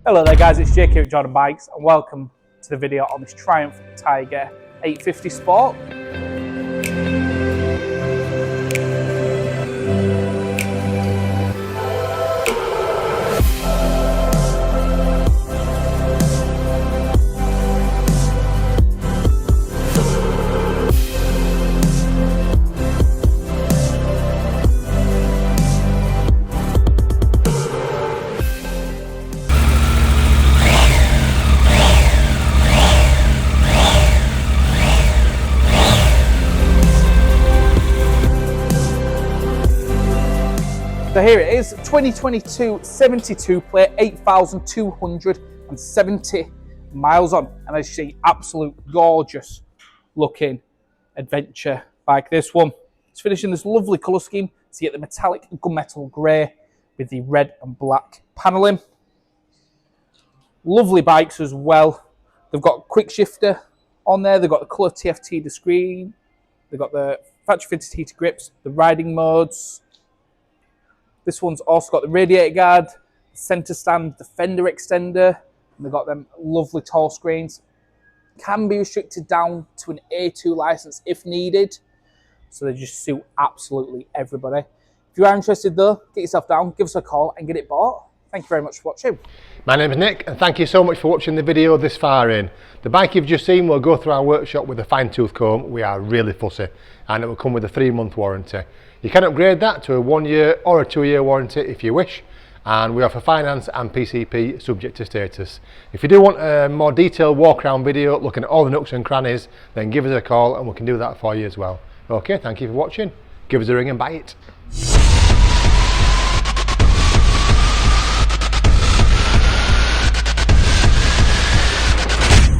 Hello there guys, it's Jake here at Jordan Bikes and welcome to the video on this Triumph Tiger 850 Sport. So here it is, 2022 72 plate, 8,270 miles on, and as you see, absolute gorgeous looking adventure bike. This one, it's finished in this lovely colour scheme, so you get the metallic gunmetal grey with the red and black panelling. Lovely bikes as well. They've got quick shifter on there, they've got the colour TFT screen, they've got the factory fitted heated grips, the riding modes. This one's also got the radiator guard, the centre stand, the fender extender, and they've got them lovely tall screens. Can be restricted down to an A2 licence if needed, so they just suit absolutely everybody. If you are interested though, get yourself down, give us a call and get it bought. Thank you very much for watching. My name is Nick and thank you so much for watching the video this far in. The bike you've just seen will go through our workshop with a fine tooth comb. We are really fussy and it will come with a 3-month warranty. You can upgrade that to a 1-year or a 2-year warranty if you wish, and we offer finance and PCP subject to status. If you do want a more detailed walk around video looking at all the nooks and crannies, then give us a call and we can do that for you as well. Okay, thank you for watching. Give us a ring and buy it.